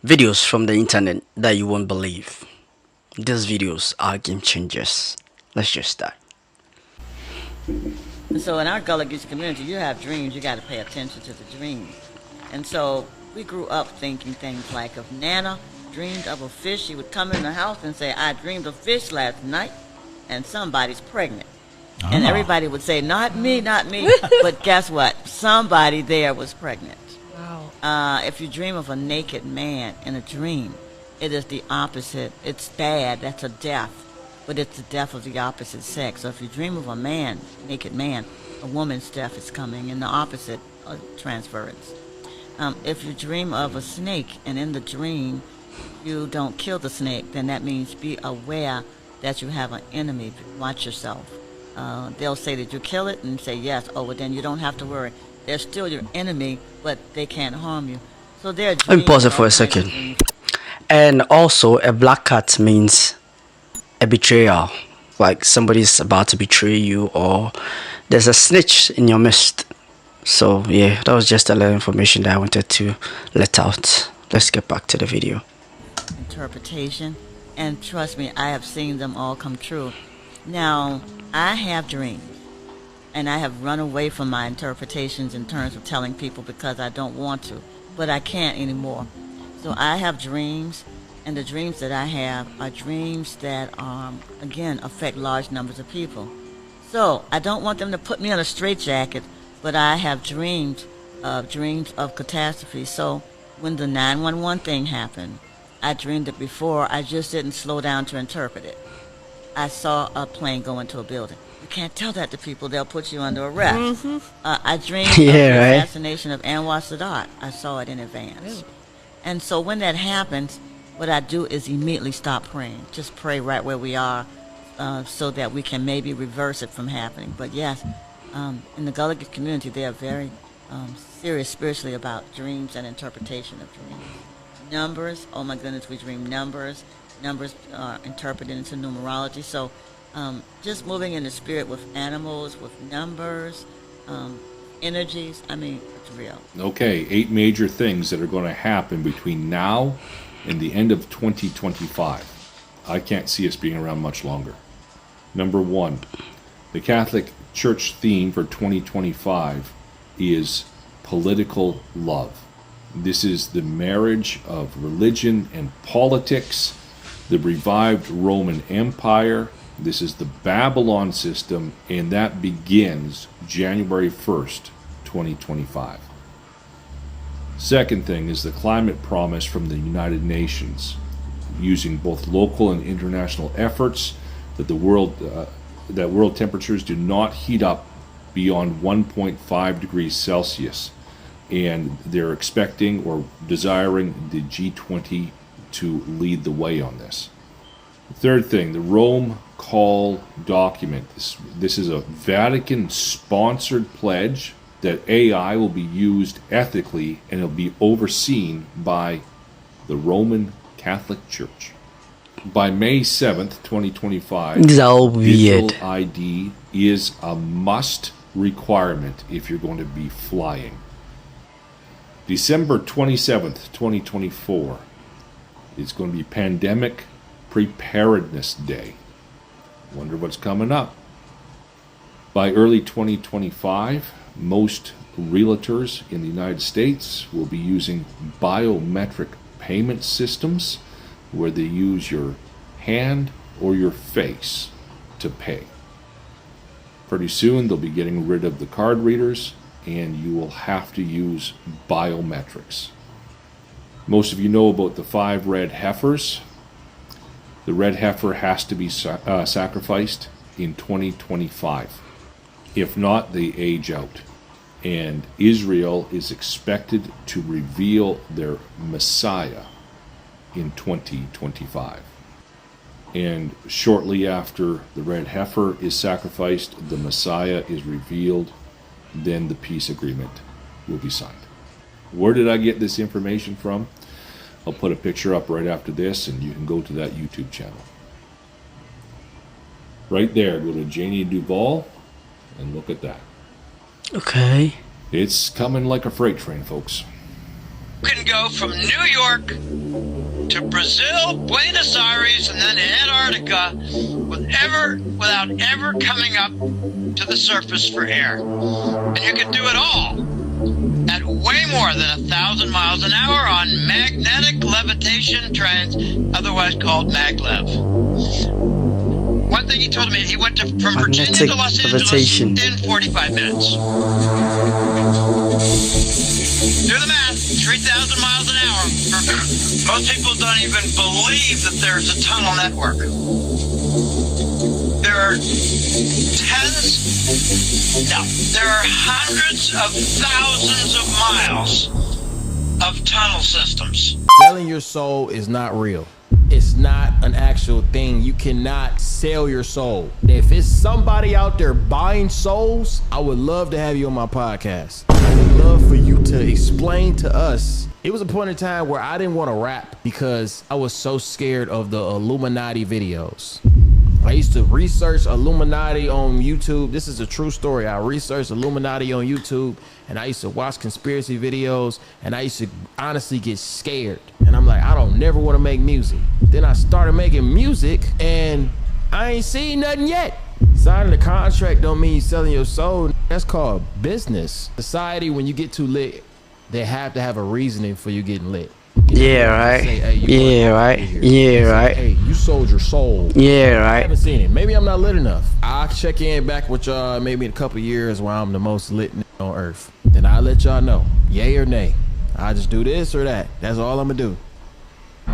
Videos from the internet that you won't believe. These videos are game changers. Let's just start. So in our Gullah Geechee community, you have dreams, you got to pay attention to the dreams. And so we grew up thinking things like if Nana dreamed of a fish, she would come in the house and say, I dreamed of fish last night and somebody's pregnant. And everybody would say, not me, not me. But guess what? Somebody there was pregnant. Wow. If you dream of a naked man in a dream, it is the opposite. It's bad. That's a death. But it's the death of the opposite sex. So if you dream of a man, naked man, a woman's death is coming, and the opposite transference. If you dream of a snake, and in the dream you don't kill the snake, then that means be aware that you have an enemy. Watch yourself. They'll say, did you kill it? And say, yes. Oh, well, then you don't have to worry. They're still your enemy, but they can't harm you. So they're dreams. Let me pause it for a second. And also, a black cat means a betrayal. Like somebody's about to betray you, or there's a snitch in your midst. So, yeah, that was just a little information that I wanted to let out. Let's get back to the video. Interpretation. And trust me, I have seen them all come true. Now, I have dreams. And I have run away from my interpretations in terms of telling people because I don't want to. But I can't anymore. So I have dreams, and the dreams that I have are dreams that, again, affect large numbers of people. So I don't want them to put me on a straitjacket, but I have dreams of catastrophe. So when the 911 thing happened, I dreamed it before. I just didn't slow down to interpret it. I saw a plane go into a building. You can't tell that to people. They'll put you under arrest. I dreamed of the assassination of Anwar Sadat. I saw it in advance. And so when that happens, what I do is immediately stop praying. Just pray right where we are so that we can maybe reverse it from happening. But yes, in the Gullah Geechee community, they are very serious spiritually about dreams and interpretation of dreams. Numbers, oh my goodness, we dream numbers. Numbers are interpreted into numerology. So just moving in the spirit with animals, with numbers, energies, I mean, it's real. Okay, 8 major things that are going to happen between now and the end of 2025. I can't see us being around much longer. Number 1, the Catholic Church theme for 2025 is political love. This is the marriage of religion and politics, the revived Roman Empire. This is the Babylon system, and that begins January 1st, 2025. Second thing is the climate promise from the United Nations, using both local and international efforts that world temperatures do not heat up beyond 1.5 degrees Celsius. And they're expecting or desiring the G20 to lead the way on this. The third thing, the Rome Call document. This is a Vatican-sponsored pledge that AI will be used ethically and it'll be overseen by the Roman Catholic Church. By May 7th, 2025, digital ID is a must requirement if you're going to be flying. December 27th, 2024, is going to be Pandemic Preparedness Day. Wonder what's coming up. By early 2025, most realtors in the United States will be using biometric payment systems where they use your hand or your face to pay. Pretty soon they'll be getting rid of the card readers and you will have to use biometrics. Most of you know about the 5 red heifers. The red heifer has to be sacrificed in 2025. If not, they age out. And Israel is expected to reveal their Messiah in 2025. And shortly after the red heifer is sacrificed, the Messiah is revealed, then the peace agreement will be signed. Where did I get this information from? I'll put a picture up right after this, and you can go to that YouTube channel. Right there, go to Janie Duvall, and look at that. Okay. It's coming like a freight train, folks. You can go from New York to Brazil, Buenos Aires, and then Antarctica without ever coming up to the surface for air. And you can do it all at way more than 1,000 miles an hour on magnetic levitation trains, otherwise called maglev. One thing he told me, he went from Virginia Magnetic to Los Angeles levitation. in 45 minutes. Do the math, 3,000 miles an hour. Most people don't even believe that there's a tunnel network. There are there are hundreds of thousands of miles of tunnel systems. Selling your soul is not real. It's not an actual thing. You cannot sell your soul. If it's somebody out there buying souls, I would love to have you on my podcast. I would love for you to explain to us. It was a point in time where I didn't want to rap because I was so scared of the Illuminati videos. I used to research Illuminati on YouTube. This is a true story. I researched Illuminati on YouTube, and I used to watch conspiracy videos, and I used to honestly get scared. And I'm like, I don't never want to make music. Then I started making music, and I ain't seen nothing yet. Signing a contract don't mean you selling your soul. That's called business. Society, when you get too lit, they have to have a reasoning for you getting lit. Yeah, right. Say, hey, Yeah, right. Yeah, right. Hey, you sold your soul. Yeah, I right. haven't seen it. Maybe I'm not lit enough. I'll check in back with y'all maybe in a couple years while I'm the most lit on earth. Then I'll let y'all know, yay or nay. I'll just do this or that. That's all I'm gonna do.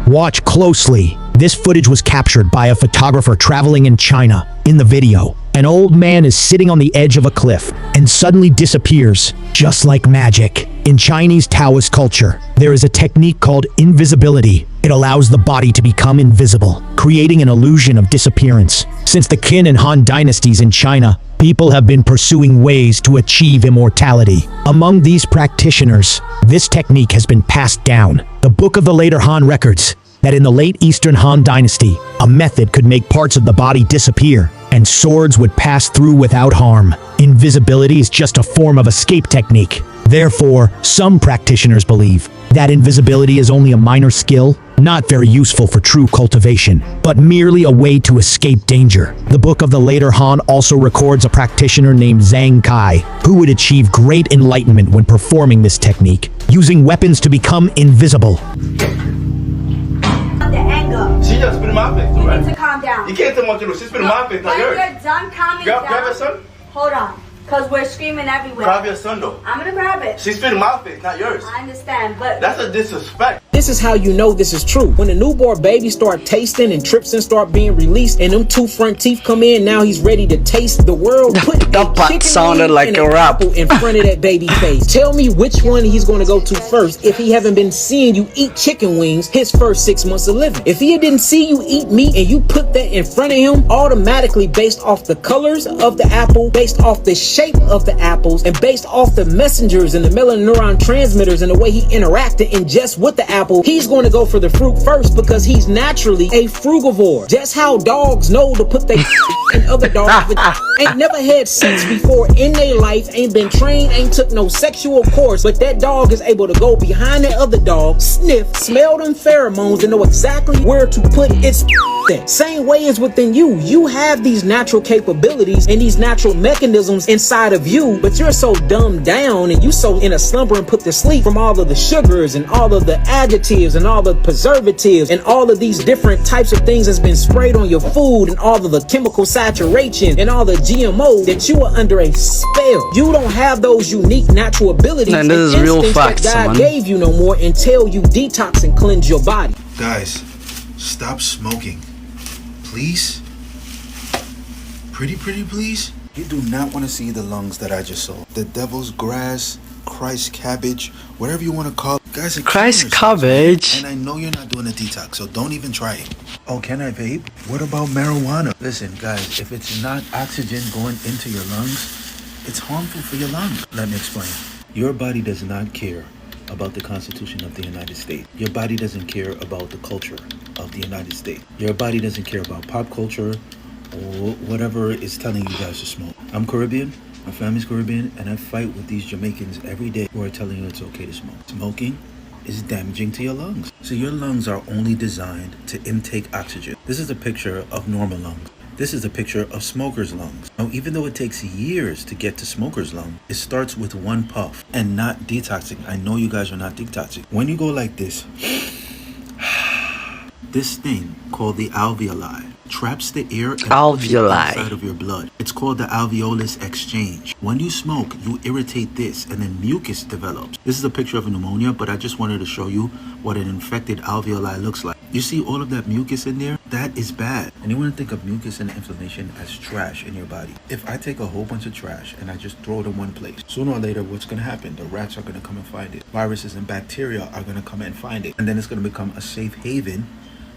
Watch closely. This footage was captured by a photographer traveling in China. In the video, an old man is sitting on the edge of a cliff and suddenly disappears, just like magic. In Chinese Taoist culture, there is a technique called invisibility. It allows the body to become invisible, creating an illusion of disappearance. Since the Qin and Han dynasties in China, people have been pursuing ways to achieve immortality. Among these practitioners, this technique has been passed down. The Book of the Later Han records that in the late Eastern Han dynasty, a method could make parts of the body disappear, and swords would pass through without harm. Invisibility is just a form of escape technique. Therefore, some practitioners believe that invisibility is only a minor skill, not very useful for true cultivation, but merely a way to escape danger. The Book of the Later Han also records a practitioner named Zhang Kai, who would achieve great enlightenment when performing this technique, using weapons to become invisible. The anger. She just spit in my face, You right? need to calm down. You can't tell me what to do. She spit in my face, not When yours. you're done calming Grab down, your son. hold on, because we're screaming everywhere. Grab your son, though. I'm gonna grab it. She spit in my face, not yours. I understand, but That's a disrespect. This is how you know this is true. When the newborn baby start tasting and trypsin start being released and them two front teeth come in, now he's ready to taste the world. Put That a part chicken sounded wing like and a an rap. apple in front of that baby face. Tell me which one he's going to go to first if he haven't been seeing you eat chicken wings his first 6 months of living. If he didn't see you eat meat and you put that in front of him, automatically based off the colors of the apple, based off the shape of the apples, and based off the messengers and the melaneuron transmitters and the way he interacts and ingests with the apple, he's going to go for the fruit first because he's naturally a frugivore. Just how dogs know to put their in other dogs but ain't never had sex before in their life, ain't been trained, ain't took no sexual course, but that dog is able to go behind that other dog, sniff, smell them pheromones, and know exactly where to put its there. Same way as within you. You have these natural capabilities and these natural mechanisms inside of you, but you're so dumbed down and you so in a slumber and put to sleep from all of the sugars and all of the additives and all the preservatives and all of these different types of things that's been sprayed on your food and all of the chemical saturation and all the GMO that you are under a spell. You don't have those unique natural abilities Man, this is and real instincts facts, that God man. gave you no more until you detox and cleanse your body. Guys, stop smoking. Please? Pretty please? You do not want to see the lungs that I just saw. The devil's grass, Christ cabbage, whatever you want to call it. Guys, are Christ killing yourselves, cabbage? man. And I know you're not doing a detox, so don't even try it. Oh, can I vape? What about marijuana? Listen, guys, if it's not oxygen going into your lungs, it's harmful for your lungs. Let me explain. Your body does not care about the Constitution of the United States. Your body doesn't care about the culture of the United States. Your body doesn't care about pop culture or whatever is telling you guys to smoke. I'm Caribbean, my family's Caribbean, and I fight with these Jamaicans every day who are telling you it's okay to smoke. Smoking is damaging to your lungs. So your lungs are only designed to intake oxygen. This is a picture of normal lungs. This is a picture of smoker's lungs. Now, even though it takes years to get to smoker's lung, it starts with one puff and not detoxing. I know you guys are not detoxing. When you go like this, this thing called the alveoli traps the air and Alveoli. inside of your blood. It's called the alveolus exchange. When you smoke, you irritate this and then mucus develops. This is a picture of a pneumonia, but I just wanted to show you what an infected alveoli looks like. You see all of that mucus in there? That is bad. And you want to think of mucus and inflammation as trash in your body. If I take a whole bunch of trash and I just throw it in one place, sooner or later, what's going to happen? The rats are going to come and find it. Viruses and bacteria are going to come and find it. And then it's going to become a safe haven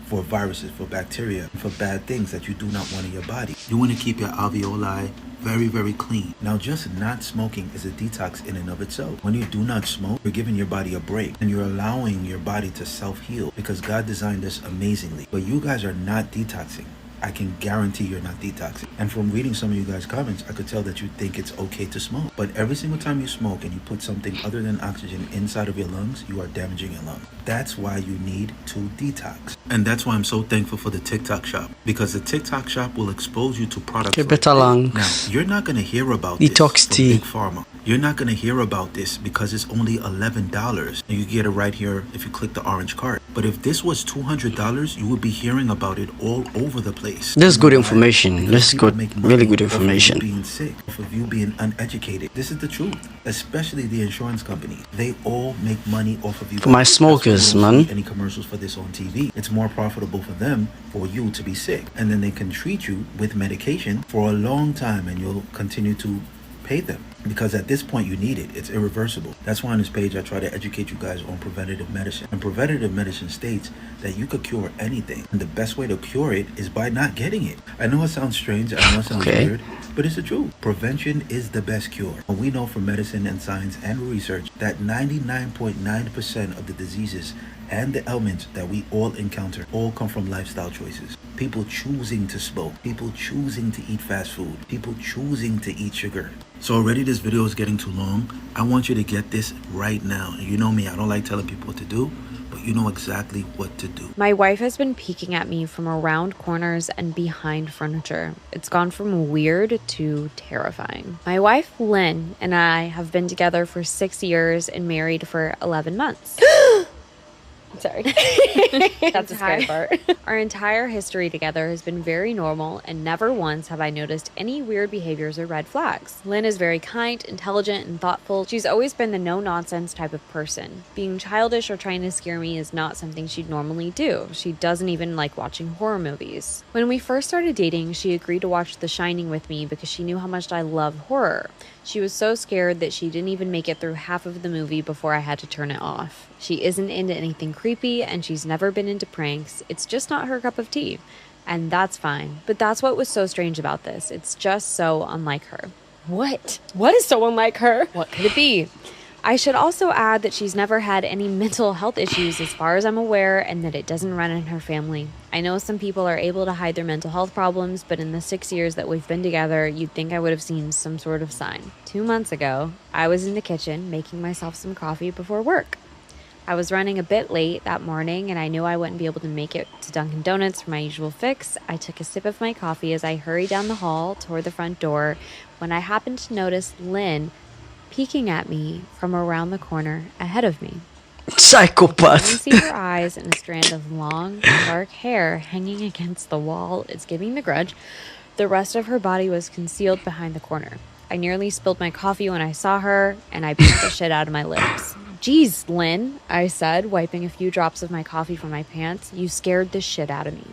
for viruses, for bacteria, for bad things that you do not want in your body. You want to keep your alveoli very, very clean. Now, just not smoking is a detox in and of itself. When you do not smoke, you're giving your body a break and you're allowing your body to self-heal because God designed us amazingly. But you guys are not detoxing. I can guarantee you're not detoxing. And from reading some of you guys' comments, I could tell that you think it's okay to smoke. But every single time you smoke and you put something other than oxygen inside of your lungs, you are damaging your lungs. That's why you need to detox. And that's why I'm so thankful for the TikTok shop. Because the TikTok shop will expose you to products like better this. lungs. Now, you're not going to hear about Detox this from tea. Big Pharma. You're not going to hear about this because it's only $11. And you get it right here if you click the orange card. But if this was $200, you would be hearing about it all over the place. This is good You know why? information. Because This is people good, make money really good off of information. you being sick, off of you being uneducated. This is the truth. Especially the insurance companies. They all make money off of you. For my That's why you smokers, don't man. see any commercials for this on TV. It's more profitable for them for you to be sick. And then they can treat you with medication for a long time and you'll continue to pay them. Because at this point you need it. It's irreversible. That's why on this page I try to educate you guys on preventative medicine. And preventative medicine states that you could cure anything. And the best way to cure it is by not getting it. I know it sounds strange. I know it sounds weird. But it's the truth. Prevention is the best cure. And we know from medicine and science and research that 99.9% of the diseases and the ailments that we all encounter all come from lifestyle choices. People choosing to smoke, people choosing to eat fast food, people choosing to eat sugar. So already this video is getting too long. I want you to get this right now. And you know me, I don't like telling people what to do, but you know exactly what to do. My wife has been peeking at me from around corners and behind furniture. It's gone from weird to terrifying. My wife, Lynn, and I have been together for 6 years and married for 11 months. Sorry. That's the scary part. Our entire history together has been very normal, and never once have I noticed any weird behaviors or red flags. Lynn is very kind, intelligent, and thoughtful. She's always been the no-nonsense type of person. Being childish or trying to scare me is not something she'd normally do. She doesn't even like watching horror movies. When we first started dating, she agreed to watch The Shining with me because she knew how much I love horror. She was so scared that she didn't even make it through half of the movie before I had to turn it off. She isn't into anything creepy, and she's never been into pranks. It's just not her cup of tea. And that's fine. But that's what was so strange about this. It's just so unlike her. What? What is so unlike her? What could it be? I should also add that she's never had any mental health issues as far as I'm aware, and that it doesn't run in her family. I know some people are able to hide their mental health problems, but in the 6 years that we've been together, you'd think I would have seen some sort of sign. 2 months ago, I was in the kitchen making myself some coffee before work. I was running a bit late that morning, and I knew I wouldn't be able to make it to Dunkin' Donuts for my usual fix. I took a sip of my coffee as I hurried down the hall toward the front door when I happened to notice Lynn peeking at me from around the corner ahead of me. Psychopath. I can see her eyes and a strand of long, dark hair hanging against the wall. It's giving the grudge. The rest of her body was concealed behind the corner. I nearly spilled my coffee when I saw her, and I beat the shit out of my lips. "Geez, Lynn," I said, wiping a few drops of my coffee from my pants. "You scared the shit out of me."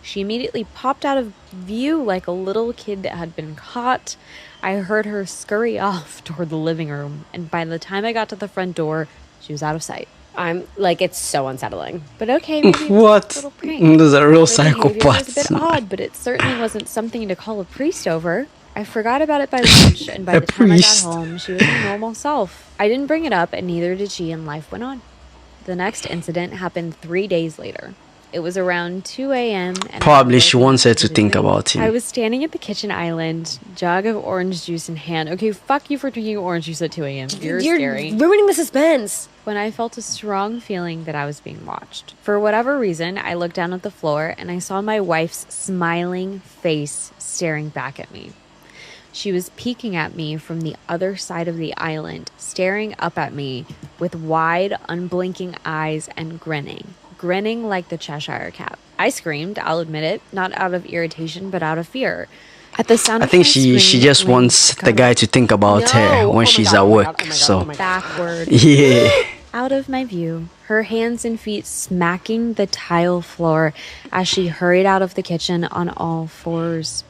She immediately popped out of view like a little kid that had been caught. I heard her scurry off toward the living room, and by the time I got to the front door, she was out of sight. I'm like, it's so unsettling. But okay, maybe it was What? a little prank. This is a real Her behavior psychopath. was a bit odd, but it certainly wasn't something to call a priest over. I forgot about it by lunch, and by A the time I got priest. home, she was her normal self. I didn't bring it up, and neither did she, and life went on. The next incident happened 3 days later. It was around 2 a.m. and Probably she wants her to think about I him. was standing at the kitchen island, jug of orange juice in hand. Okay, fuck you for drinking orange juice at 2 a.m. You're scary. ruining the suspense. When I felt a strong feeling that I was being watched. For whatever reason, I looked down at the floor and I saw my wife's smiling face staring back at me. She was peeking at me from the other side of the island, staring up at me with wide, unblinking eyes and grinning like the Cheshire Cat. I screamed, I'll admit it, not out of irritation, but out of fear. At the sound I of think my she scream, just wind wants the guy to think about her No. when Oh my she's God, at oh my work. God, oh my God, So oh my God. backward, yeah. out of my view, her hands and feet smacking the tile floor as she hurried out of the kitchen on all fours.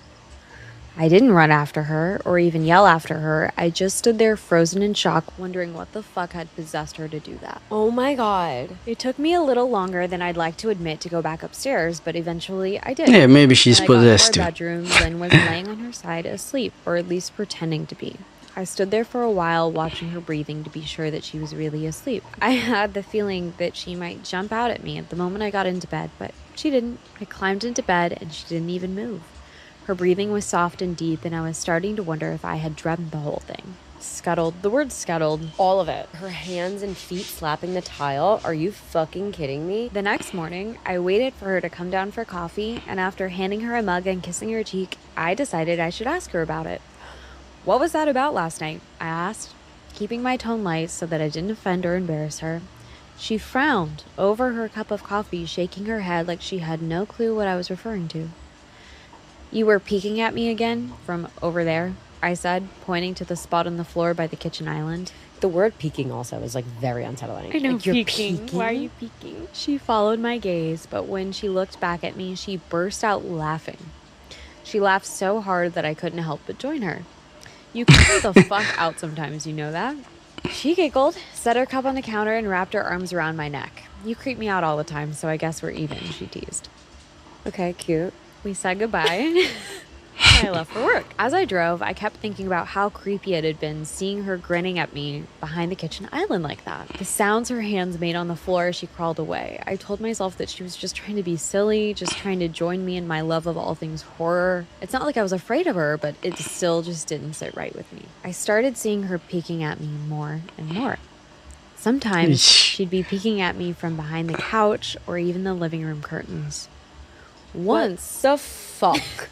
I didn't run after her or even yell after her. I just stood there frozen in shock, wondering what the fuck had possessed her to do that. Oh my God. It took me a little longer than I'd like to admit to go back upstairs, but eventually I did. Yeah, maybe she's When I got to possessed our too. bedroom, Lynn was laying on her side asleep, or at least pretending to be. I stood there for a while watching her breathing to be sure that she was really asleep. I had the feeling that she might jump out at me at the moment I got into bed, but she didn't. I climbed into bed and she didn't even move. Her breathing was soft and deep, and I was starting to wonder if I had dreamt the whole thing. Scuttled. The word scuttled. All of it. Her hands and feet slapping the tile. Are you fucking kidding me? The next morning, I waited for her to come down for coffee, and after handing her a mug and kissing her cheek, I decided I should ask her about it. What was that about last night? I asked, keeping my tone light so that I didn't offend or embarrass her. She frowned over her cup of coffee, shaking her head like she had no clue what I was referring to. You were peeking at me again from over there, I said, pointing to the spot on the floor by the kitchen island. The word peeking also is like very unsettling. I know, Like, you're peeking. Why are you peeking? She followed my gaze, but when she looked back at me, she burst out laughing. She laughed so hard that I couldn't help but join her. You creep the fuck out sometimes, you know that? She giggled, set her cup on the counter, and wrapped her arms around my neck. You creep me out all the time, so I guess we're even, she teased. Okay, cute. We said goodbye. I left for work. As I drove, I kept thinking about how creepy it had been seeing her grinning at me behind the kitchen island like that. The sounds her hands made on the floor as she crawled away. I told myself that she was just trying to be silly, just trying to join me in my love of all things horror. It's not like I was afraid of her, but it still just didn't sit right with me. I started seeing her peeking at me more and more. Sometimes she'd be peeking at me from behind the couch or even the living room curtains. Once. What the fuck?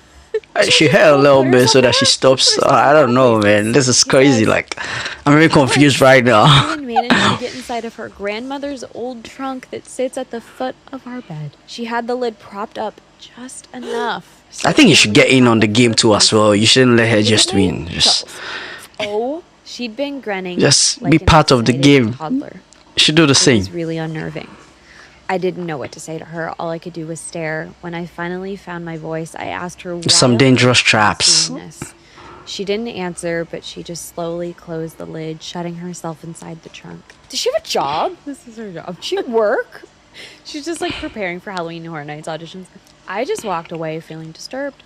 She had a little bit so that she stops. I don't know, man. This is crazy. Like, I'm very confused right now. I managed to get inside of her grandmother's old trunk that sits at the foot of our bed. She had the lid propped up just enough. I think you should get in on the game too as well. You shouldn't let her just win. Just She'd been grinning. Just like be an part of the excited game. Toddler. You should do the It same. was really unnerving. I didn't know what to say to her. All I could do was stare. When I finally found my voice, I asked her why Some on dangerous earth she was traps. doing this. She didn't answer, but she just slowly closed the lid, shutting herself inside the trunk. Does she have a job? This is her job. She work? She's just like preparing for Halloween Horror Nights auditions. I just walked away feeling disturbed.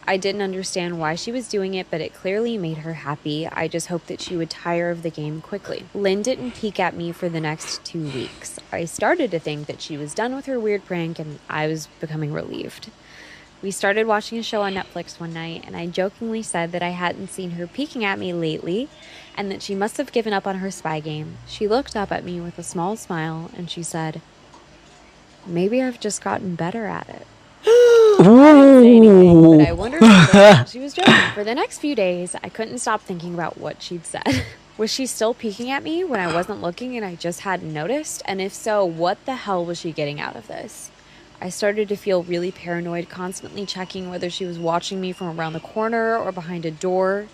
I didn't understand why she was doing it, but it clearly made her happy. I just hoped that she would tire of the game quickly. Lynn didn't peek at me for the next 2 weeks. I started to think that she was done with her weird prank, and I was becoming relieved. We started watching a show on Netflix one night, and I jokingly said that I hadn't seen her peeking at me lately, and that she must have given up on her spy game. She looked up at me with a small smile, and she said, "Maybe I've just gotten better at it." But I wondered if she was joking. For the next few days, I couldn't stop thinking about what she'd said. Was she still peeking at me when I wasn't looking and I just hadn't noticed? And if so, what the hell was she getting out of this? I started to feel really paranoid, constantly checking whether she was watching me from around the corner or behind a door.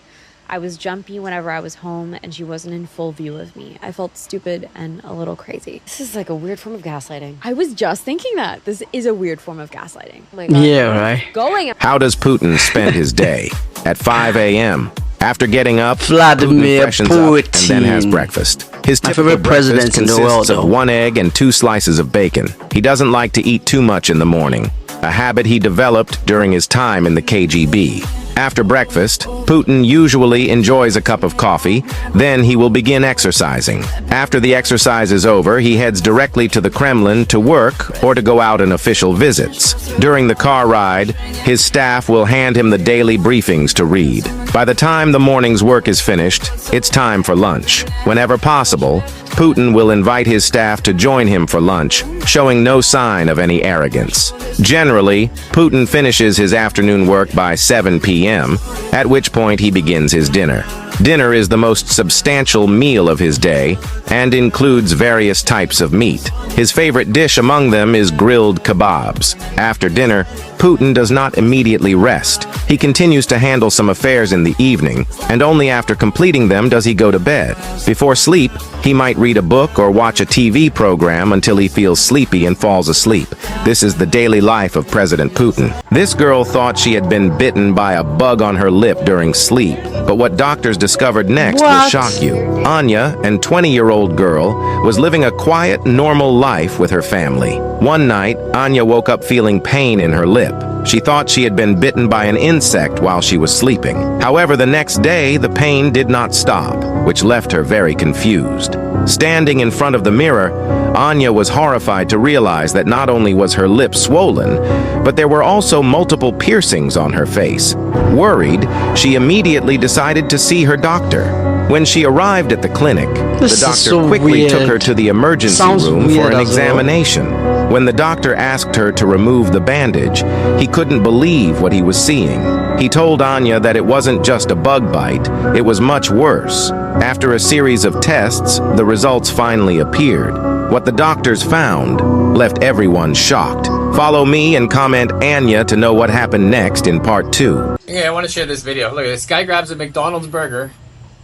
I was jumpy whenever I was home and she wasn't in full view of me. I felt stupid and a little crazy. This is like a weird form of gaslighting. I was just thinking that. This is a weird form of gaslighting. Oh my God. Yeah, right. Going. How does Putin spend his day? At 5 a.m. After getting up, Vladimir Putin freshens up and then has Putin. breakfast. His My typical favorite breakfast president in the consists world, of though. 1 egg and 2 slices of bacon. He doesn't like to eat too much in the morning. a habit he developed during his time in the KGB. After breakfast, Putin usually enjoys a cup of coffee, then he will begin exercising. After the exercise is over, he heads directly to the Kremlin to work or to go out on official visits. During the car ride, his staff will hand him the daily briefings to read. By the time the morning's work is finished, it's time for lunch. Whenever possible, Putin will invite his staff to join him for lunch, showing no sign of any arrogance. Generally, Putin finishes his afternoon work by 7 p.m., at which point he begins his dinner. Dinner is the most substantial meal of his day and includes various types of meat. His favorite dish among them is grilled kebabs. After dinner, Putin does not immediately rest. He continues to handle some affairs in the evening, and only after completing them does he go to bed. Before sleep, he might read a book or watch a TV program until he feels sleepy and falls asleep. This is the daily life of President Putin. This girl thought she had been bitten by a bug on her lip during sleep, but what doctors discovered next will shock you. Anya, an 20-year-old girl, was living a quiet, normal life with her family. One night, Anya woke up feeling pain in her lip. She thought she had been bitten by an insect while she was sleeping. However, the next day, the pain did not stop, which left her very confused. Standing in front of the mirror, Anya was horrified to realize that not only was her lip swollen, but there were also multiple piercings on her face. Worried, she immediately decided to see her doctor. When she arrived at the clinic, the doctor quickly took her to the emergency room for an examination. When the doctor asked her to remove the bandage, he couldn't believe what he was seeing. He told Anya that it wasn't just a bug bite, it was much worse. After a series of tests, the results finally appeared. What the doctors found left everyone shocked. Follow me and comment Anya to know what happened next in part 2. Okay, I want to share this video. Look at this guy grabs a McDonald's burger,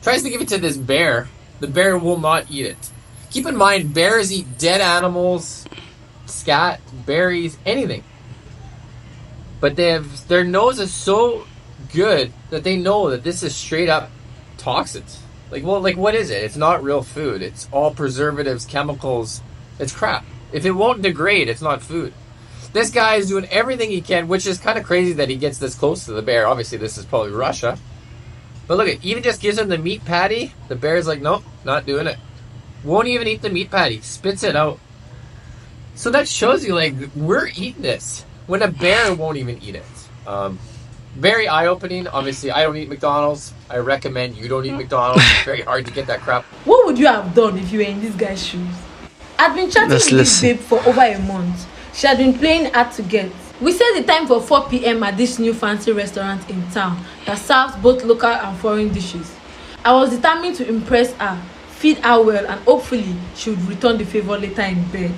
tries to give it to this bear. The bear will not eat it. Keep in mind, bears eat dead animals, scat, berries, anything. But their nose is so good that they know that this is straight up toxins. Like what is it? It's not real food. It's all preservatives, chemicals. It's crap. If it won't degrade, it's not food. This guy is doing everything he can, which is kind of crazy that he gets this close to the bear. Obviously, this is probably Russia. But look, it even just gives him the meat patty. The bear's like, nope, not doing it. Won't even eat the meat patty. Spits it out. So that shows you, like, we're eating this when a bear won't even eat it. Very eye-opening. Obviously, I don't eat McDonald's. I recommend you don't eat McDonald's. It's very hard to get that crap. What would you have done if you were in this guy's shoes? I'd been chatting with this babe for over a month. She had been playing hard to get. We set the time for 4 p.m. at this new fancy restaurant in town that serves both local and foreign dishes. I was determined to impress her, feed her well, and hopefully she would return the favor later in bed.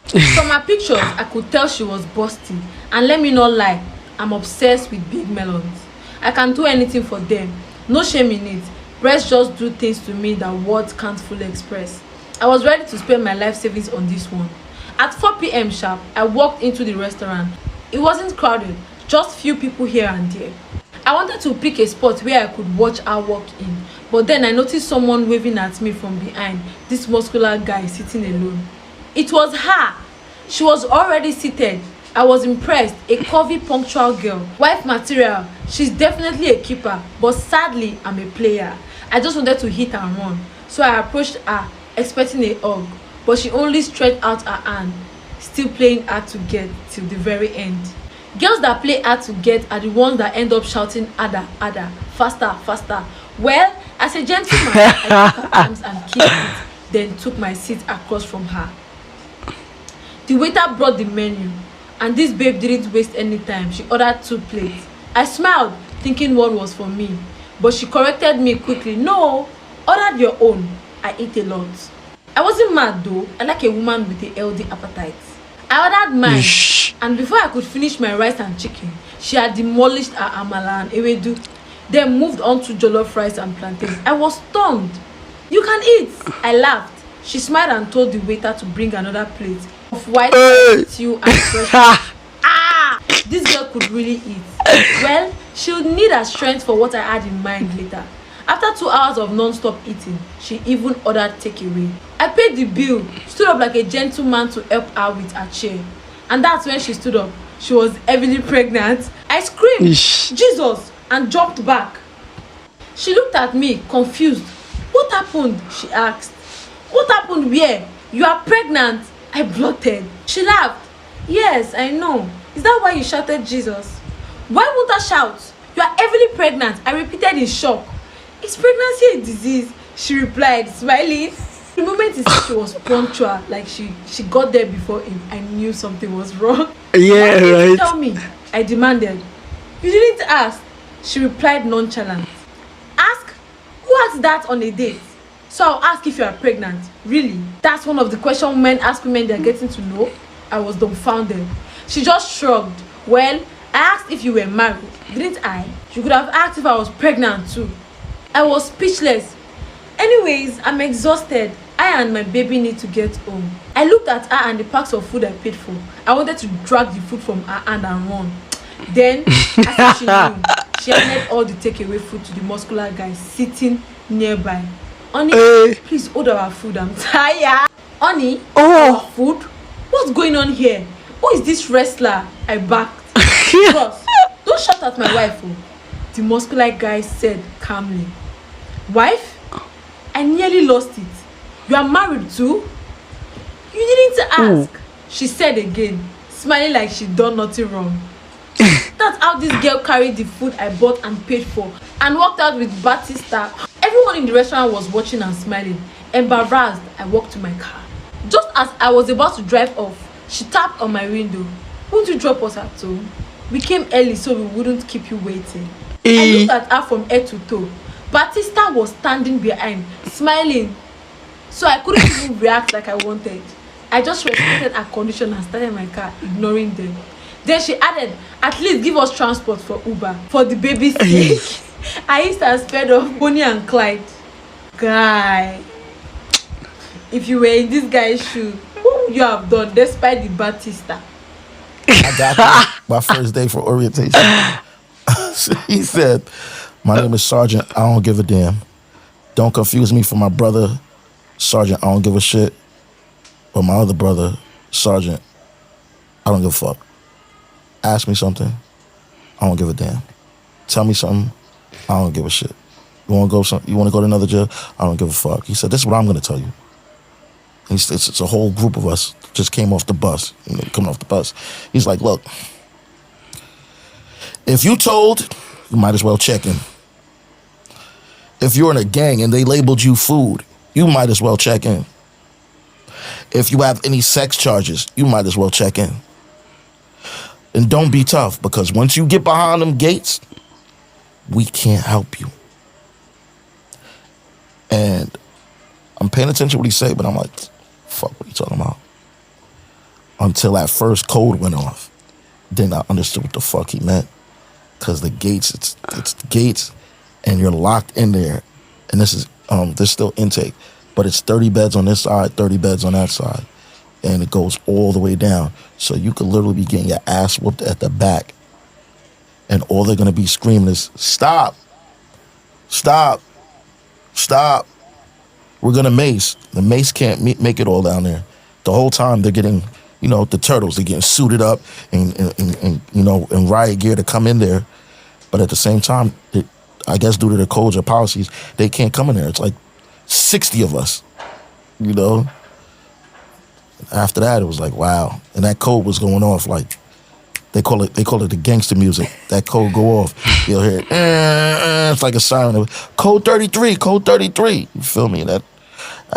From her pictures, I could tell she was busty, and let me not lie, I'm obsessed with big melons. I can do anything for them. No shame in it. Breasts just do things to me that words can't fully express. I was ready to spend my life savings on this one. At 4 p.m. sharp, I walked into the restaurant. It wasn't crowded, just few people here and there. I wanted to pick a spot where I could watch her walk in, but then I noticed someone waving at me from behind, this muscular guy sitting alone. It was her. She was already seated. I was impressed. A curvy, punctual girl. Wife material. She's definitely a keeper, but sadly, I'm a player. I just wanted to hit and run, so I approached her, expecting a hug, but she only stretched out her hand, still playing hard to get till the very end. Girls that play hard to get are the ones that end up shouting harder, harder, faster, faster. Well, as a gentleman, I took her arms and kissed it, then took my seat across from her. The waiter brought the menu, and this babe didn't waste any time. She ordered 2 plates. I smiled, thinking one was for me, but she corrected me quickly. No, ordered your own. I eat a lot. I wasn't mad though. I like a woman with a healthy appetite. I ordered mine, and before I could finish my rice and chicken, she had demolished her amala and ewedu, then moved on to jollof rice and plantain. I was stunned. You can eat. I laughed. She smiled and told the waiter to bring another plate of white stew and fresh. This girl could really eat. Well, she would need her strength for what I had in mind later. After 2 hours of non-stop eating, she even ordered takeaway. I paid the bill, stood up like a gentleman to help her with her chair. And that's when she stood up. she was heavily pregnant. I screamed, Jesus, and jumped back. She looked at me, confused. What happened? She asked. What happened where? You are pregnant. I blurted. She laughed. Yes, I know. Is that why you shouted Jesus? Why won't I shout? You are heavily pregnant. I repeated in shock. Is pregnancy a disease? She replied, smiling. The moment he said she was punctual, like she got there before him, I knew something was wrong. Yeah, Why didn't you right. tell me? I demanded. You didn't ask. She replied nonchalant. Ask? Who asked that on a date? So I'll ask if you are pregnant. Really? That's one of the questions men ask women they're getting to know? I was dumbfounded. She just shrugged. Well, I asked if you were married, didn't I? You could have asked if I was pregnant too. I was speechless. Anyways, I'm exhausted. I and my baby need to get home. I looked at her and the packs of food I paid for. I wanted to drag the food from her hand and run. Then, as she knew, she handed all the takeaway food to the muscular guy sitting nearby. Honey, please order our food. I'm tired. Honey, our food? What's going on here? Who is this wrestler? I barked. Bros, don't shout at my wife. Oh. The muscular guy said calmly. Wife? I nearly lost it. You are married too? You didn't ask. She said again, smiling like she'd done nothing wrong. That's how this girl carried the food I bought and paid for and walked out with Batista. Everyone in the restaurant was watching and smiling. Embarrassed, I walked to my car. Just as I was about to drive off, she tapped on my window. Won't you drop us at home? We came early so we wouldn't keep you waiting. I looked at her from head to toe. Batista was standing behind, smiling. So I couldn't even react like I wanted. I just respected her condition and started my car, ignoring them. Then she added, at least give us transport for Uber. For the baby's sake. I used to sped off Bonnie and Clyde. Guy. If you were in this guy's shoes, what would you have done despite the Batista? I got my first day for orientation. He said, my name is Sergeant, I don't give a damn. Don't confuse me for my brother, Sergeant, I don't give a shit. Or my other brother, Sergeant, I don't give a fuck. Ask me something, I don't give a damn. Tell me something, I don't give a shit. You want to go to another jail? I don't give a fuck. He said, this is what I'm going to tell you. It's a whole group of us just came off the bus, coming off the bus. He's like, look, if you told, you might as well check in. If you're in a gang and they labeled you food, you might as well check in. If you have any sex charges, you might as well check in. And don't be tough, because once you get behind them gates, we can't help you. And I'm paying attention to what he said, but I'm like, fuck, what are you talking about? Until that first code went off. Then I understood what the fuck he meant. Because the gates, it's the gates, and you're locked in there. And this is, there's still intake. But it's 30 beds on this side, 30 beds on that side. And it goes all the way down. So you could literally be getting your ass whooped at the back. And all they're going to be screaming is, stop, stop, stop. We're going to mace. The mace can't make it all down there. The whole time they're getting, the turtles, they're getting suited up and in riot gear to come in there. But at the same time, I guess due to the codes or policies, they can't come in there. It's like 60 of us, After that, it was like, wow. And that code was going off like, they call it the gangster music. That code go off. You'll hear it. It's like a siren. Code 33, code 33. You feel me? That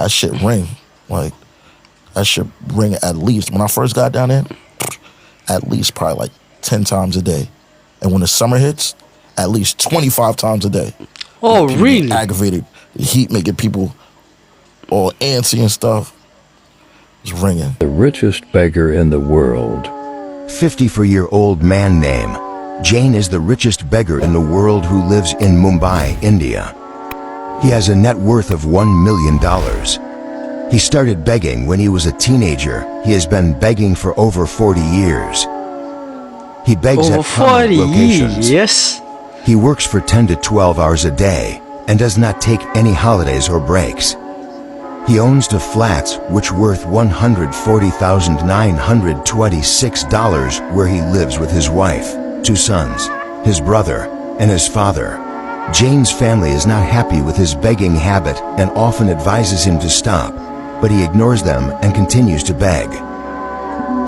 shit ring. Like, that shit ring at least. When I first got down there, at least probably like 10 times a day. And when the summer hits, at least 25 times a day. Oh, really? Aggravated. The heat making people all antsy and stuff. It's ringing. The richest beggar in the world. 54-year-old man name. Jain is the richest beggar in the world who lives in Mumbai, India. He has a net worth of $1 million. He started begging when he was a teenager. He has been begging for over 40 years. He begs over at prominent locations. Yes. He works for 10 to 12 hours a day and does not take any holidays or breaks. He owns two flats, which worth $140,926, where he lives with his wife, 2 sons, his brother, and his father. Jane's family is not happy with his begging habit and often advises him to stop, but he ignores them and continues to beg.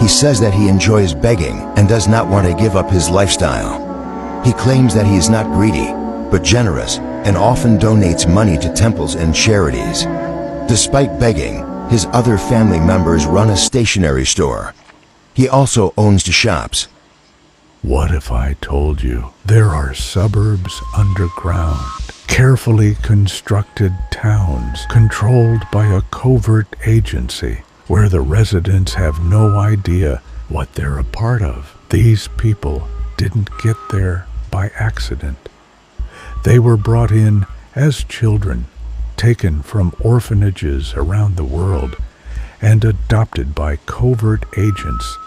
He says that he enjoys begging and does not want to give up his lifestyle. He claims that he is not greedy, but generous, and often donates money to temples and charities. Despite begging, his other family members run a stationery store. He also owns 2 shops. What if I told you there are suburbs underground, carefully constructed towns controlled by a covert agency where the residents have no idea what they're a part of? These people didn't get there by accident. They were brought in as children, taken from orphanages around the world, and adopted by covert agents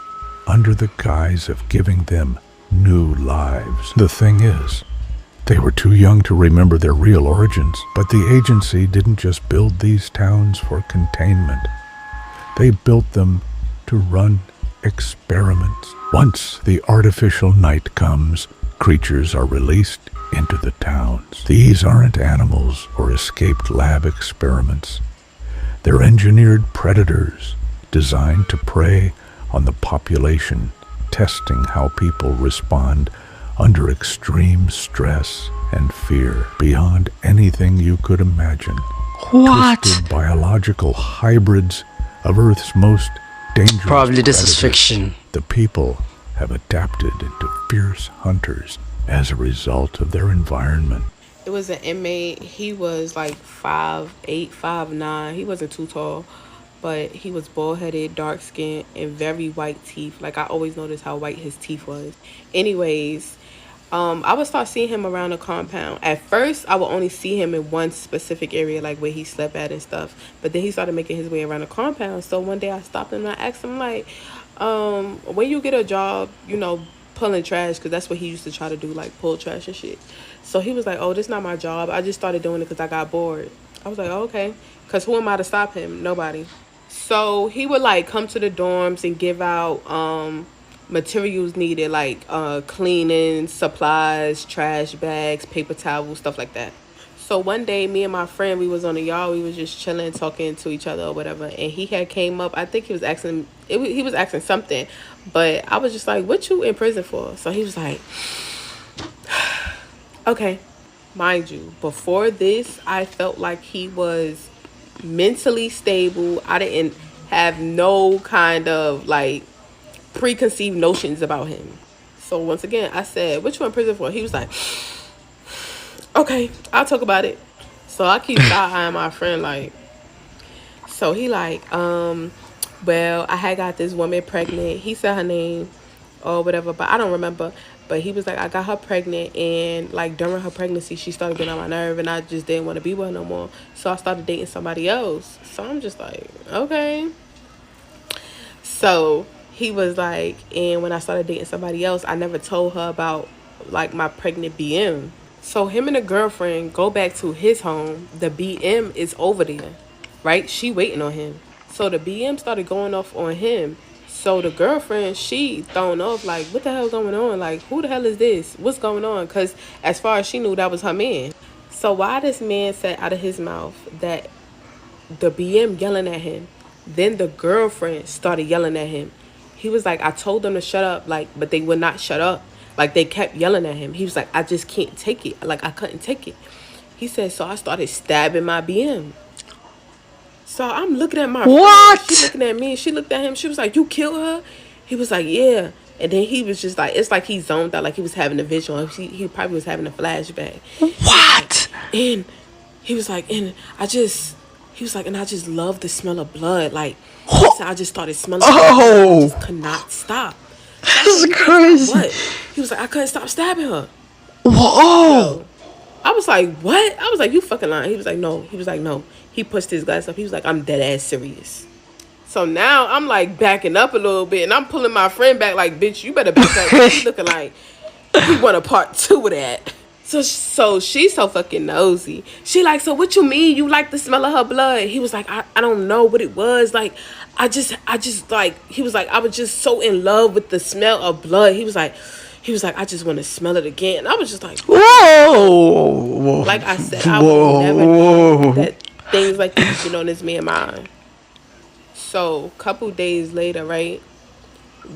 under the guise of giving them new lives. The thing is, they were too young to remember their real origins, but the agency didn't just build these towns for containment. They built them to run experiments. Once the artificial night comes, creatures are released into the towns. These aren't animals or escaped lab experiments. They're engineered predators designed to prey on the population, testing how people respond under extreme stress and fear beyond anything you could imagine. What? Twisted biological hybrids of Earth's most dangerous Probably this is predators. fiction. The people have adapted into fierce hunters as a result of their environment. It was an inmate. He was like 5'8", 5'9". He wasn't too tall, but he was bald-headed, dark-skinned, and very white teeth. Like, I always noticed how white his teeth was. Anyways, I would start seeing him around the compound. At first, I would only see him in one specific area, like where he slept at and stuff. But then he started making his way around the compound. So one day I stopped him and I asked him, like, when you get a job, pulling trash, because that's what he used to try to do, like pull trash and shit. So he was like, oh, this is not my job. I just started doing it because I got bored. I was like, oh, okay. Because who am I to stop him? Nobody. So he would like come to the dorms and give out materials needed, like cleaning supplies, trash bags, paper towels, stuff like that. So one day, me and my friend, we was on the yard. We was just chilling, talking to each other or whatever. And he had came up. I think he was asking. He was asking something, but I was just like, "What you in prison for?" So he was like, "Okay." Mind you, before this, I felt like he was mentally stable. I didn't have no kind of like preconceived notions about him. So once again, I said, "What you in prison for?" He was like, okay, I'll talk about it. So I keep side-eyeing my friend, like, so he like, well, I had got this woman pregnant. He said her name or whatever, but I don't remember. But he was like, I got her pregnant, and like during her pregnancy, she started getting on my nerve, and I just didn't want to be with her no more. So I started dating somebody else. So I'm just like, okay. So he was like, and when I started dating somebody else, I never told her about like my pregnant BM. So him and the girlfriend go back to his home. The BM is over there, right? She waiting on him. So the BM started going off on him. So the girlfriend, she thrown off, like, what the hell going on? Like, who the hell is this? What's going on? Because as far as she knew, that was her man. So why this man said out of his mouth that the BM yelling at him, then the girlfriend started yelling at him. He was like, I told them to shut up, like, but they would not shut up. Like, they kept yelling at him. He was like, I just can't take it. Like, I couldn't take it. He said, so I started stabbing my BM. So I'm looking at my friend. She looking at me. She looked at him. She was like, you killed her? He was like, yeah. And then he was just like, it's like he zoned out, like he was having a vision. He probably was having a flashback. What? And he was like, and I just love the smell of blood. Like, he said, I just started smelling blood. I just could not stop. That's crazy. What? He was like, I couldn't stop stabbing her. Whoa. So, I was like, what? I was like, you fucking lying. He was like, no. He was like, no. He pushed his glass up. He was like, I'm dead ass serious. So now I'm like backing up a little bit, and I'm pulling my friend back like, bitch, you better back up. He's looking like he want a part 2 of that. So she's so fucking nosy. She like, so what you mean you like the smell of her blood? He was like, I don't know what it was. Like, I just like, he was like, I was just so in love with the smell of blood. He was like, I just want to smell it again. And I was just like, whoa. Like I said, I would never know that things like this been on this man's mind. So, a couple days later, right?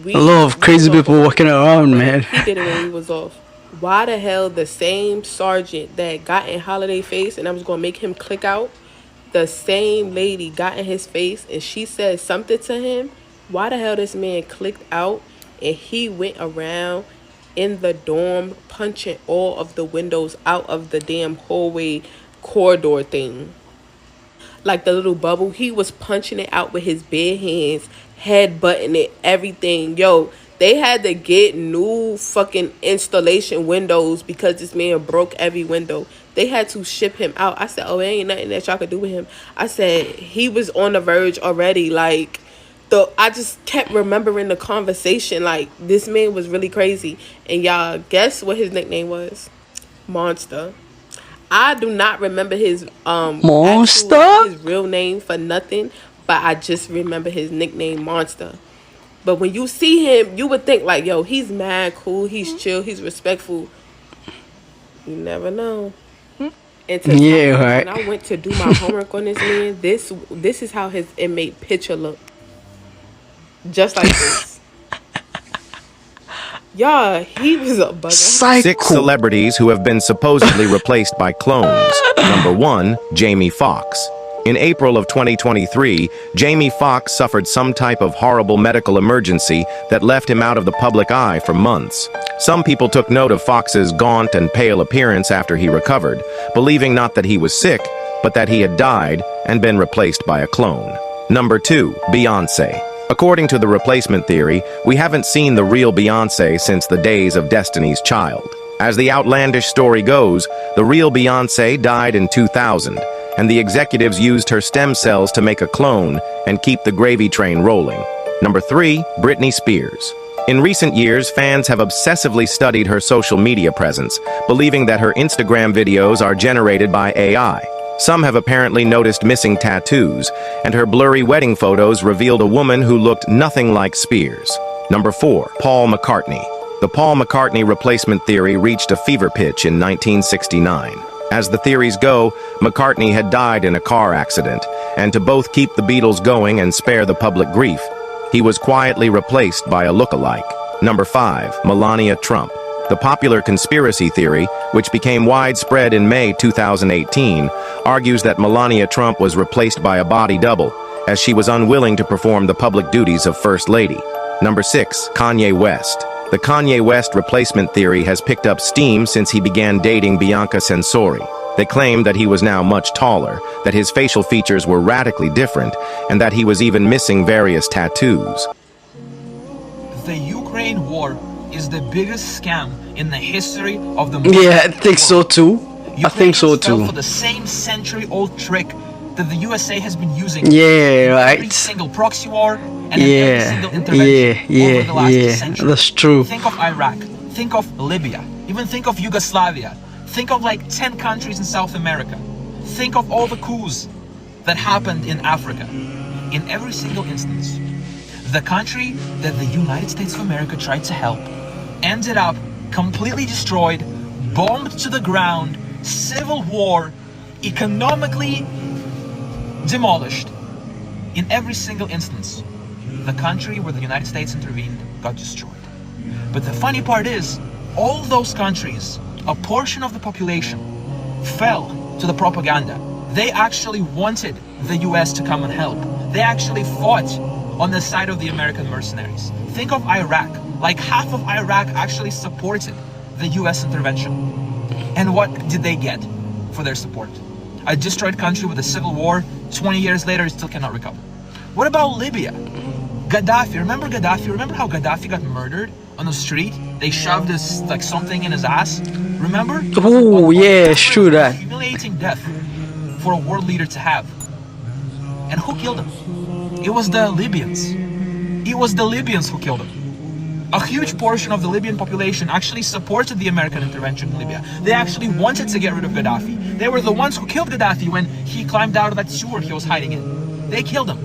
A lot of crazy people walking around, man. He did it when we was off. Why the hell the same sergeant that got in Holiday face and I was going to make him click out, the same lady got in his face and she said something to him? Why the hell this man clicked out and he went around in the dorm punching all of the windows out of the damn hallway corridor thing? Like the little bubble, he was punching it out with his bare hands, headbutting it, everything. Yo, they had to get new fucking installation windows because this man broke every window. They had to ship him out. I said, oh, there ain't nothing that y'all could do with him. I said, he was on the verge already. Like, I just kept remembering the conversation. Like, this man was really crazy. And y'all, guess what his nickname was? Monster. I do not remember his Monster? his real name for nothing, but I just remember his nickname Monster. But when you see him, you would think like, yo, he's mad cool, he's chill, he's respectful. You never know. And right. When I went to do my homework on this man, this is how his inmate picture looked. Just like this. Yeah, he was a bugger. 6 celebrities who have been supposedly replaced by clones. Number 1, Jamie Foxx. In April of 2023, Jamie Foxx suffered some type of horrible medical emergency that left him out of the public eye for months. Some people took note of Foxx's gaunt and pale appearance after he recovered, believing not that he was sick, but that he had died and been replaced by a clone. Number 2, Beyoncé. According to the replacement theory, we haven't seen the real Beyoncé since the days of Destiny's Child. As the outlandish story goes, the real Beyoncé died in 2000, and the executives used her stem cells to make a clone and keep the gravy train rolling. Number 3, Britney Spears. In recent years, fans have obsessively studied her social media presence, believing that her Instagram videos are generated by AI. Some have apparently noticed missing tattoos, and her blurry wedding photos revealed a woman who looked nothing like Spears. Number 4, Paul McCartney. The Paul McCartney replacement theory reached a fever pitch in 1969. As the theories go, McCartney had died in a car accident, and to both keep the Beatles going and spare the public grief, he was quietly replaced by a look-alike. Number 5, Melania Trump. The popular conspiracy theory, which became widespread in May 2018, argues that Melania Trump was replaced by a body double, as she was unwilling to perform the public duties of First Lady. Number 6, Kanye West. The Kanye West replacement theory has picked up steam since he began dating Bianca Censori. They claim that he was now much taller, that his facial features were radically different, and that he was even missing various tattoos. The Ukraine war is the biggest scam in the history of the Yeah, I think so too. I think so too. For the same century-old trick that the USA has been using. Yeah, right. Every single proxy war and every single intervention over the last century. That's true. Think of Iraq. Think of Libya. Even think of Yugoslavia. Think of like 10 countries in South America. Think of all the coups that happened in Africa. In every single instance, the country that the United States of America tried to help ended up completely destroyed, bombed to the ground, civil war, economically demolished. In every single instance, the country where the United States intervened got destroyed. But the funny part is, all those countries, a portion of the population, fell to the propaganda. They actually wanted the US to come and help. They actually fought on the side of the American mercenaries. Think of Iraq. Like half of Iraq actually supported the US intervention. And what did they get for their support? A destroyed country with a civil war, 20 years later, it still cannot recover. What about Libya? Gaddafi, remember Gaddafi? Remember how Gaddafi got murdered on the street? They shoved this, like something in his ass. Remember? Oh, yeah, it's true that. Humiliating death for a world leader to have. And who killed him? It was the Libyans. It was the Libyans who killed him. A huge portion of the Libyan population actually supported the American intervention in Libya. They actually wanted to get rid of Gaddafi. They were the ones who killed Gaddafi when he climbed out of that sewer he was hiding in. They killed him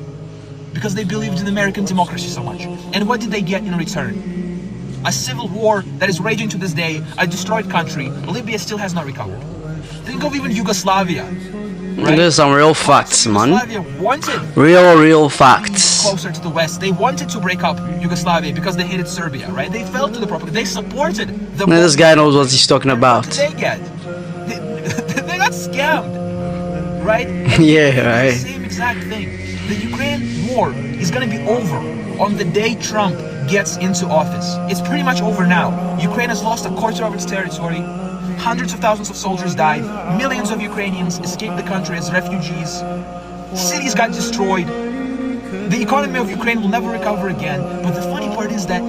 because they believed in American democracy so much. And what did they get in return? A civil war that is raging to this day, a destroyed country. Libya still has not recovered. Think of even Yugoslavia. Right? There's some real facts, man. Yugoslavia wanted Real facts. closer to the West. They wanted to break up Yugoslavia because they hated Serbia, right? They fell to the propaganda. They supported the. Now this guy knows what he's talking about. What did they get? They got scammed, right? And Yeah, right. The same exact thing. The Ukraine war is gonna be over on the day Trump gets into office. It's pretty much over now. Ukraine has lost a quarter of its territory. Hundreds of thousands of soldiers died. Millions of Ukrainians escaped the country as refugees. Cities got destroyed. The economy of Ukraine will never recover again. But the funny part is that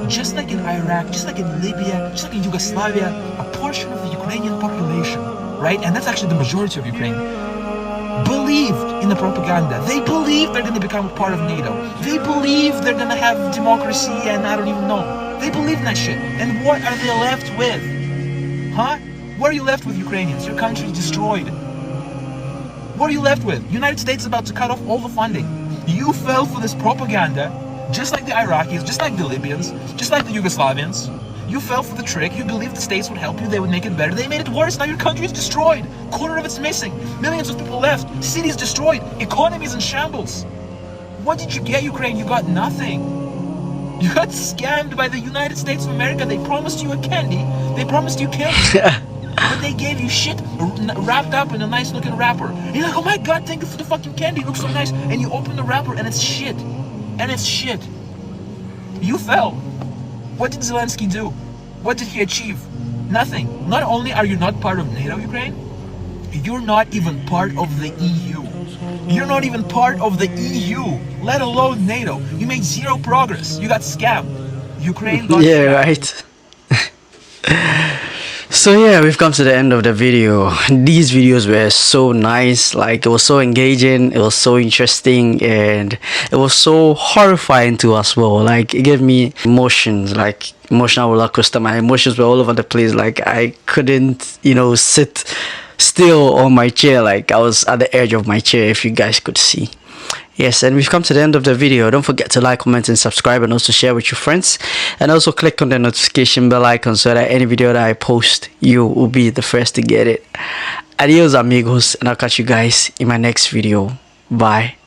just like in Iraq, just like in Libya, just like in Yugoslavia, a portion of the Ukrainian population, right? And that's actually the majority of Ukraine, believed in the propaganda. They believe they're going to become a part of NATO. They believe they're going to have democracy and I don't even know. They believe in that shit. And what are they left with? Huh? What are you left with, Ukrainians? Your country is destroyed. What are you left with? United States is about to cut off all the funding. You fell for this propaganda, just like the Iraqis, just like the Libyans, just like the Yugoslavians. You fell for the trick. You believed the states would help you. They would make it better. They made it worse. Now your country is destroyed. Quarter of it's missing. Millions of people left. Cities destroyed. Economies in shambles. What did you get, Ukraine? You got nothing. You got scammed by the United States of America. They promised you a candy. They promised you candy. But they gave you shit wrapped up in a nice looking wrapper. And you're like, oh my god, thank you for the fucking candy. It looks so nice. And you open the wrapper and it's shit. And it's shit. You fell. What did Zelensky do? What did he achieve? Nothing. Not only are you not part of NATO, Ukraine, you're not even part of the EU. You're not even part of the EU, let alone NATO. You made zero progress. You got scammed. Ukraine got scammed. Right. So yeah, we've come to the end of the video. These videos were so nice, like it was so engaging, it was so interesting, and it was so horrifying too as well. Like it gave me emotions, like emotional roller coaster. My emotions were all over the place. Like I couldn't, sit still on my chair. Like I was at the edge of my chair, if you guys could see. Yes, and we've come to the end of the video. Don't forget to like, comment, and subscribe, and also share with your friends. And also click on the notification bell icon so that any video that I post, you will be the first to get it. Adios, amigos, and I'll catch you guys in my next video. Bye.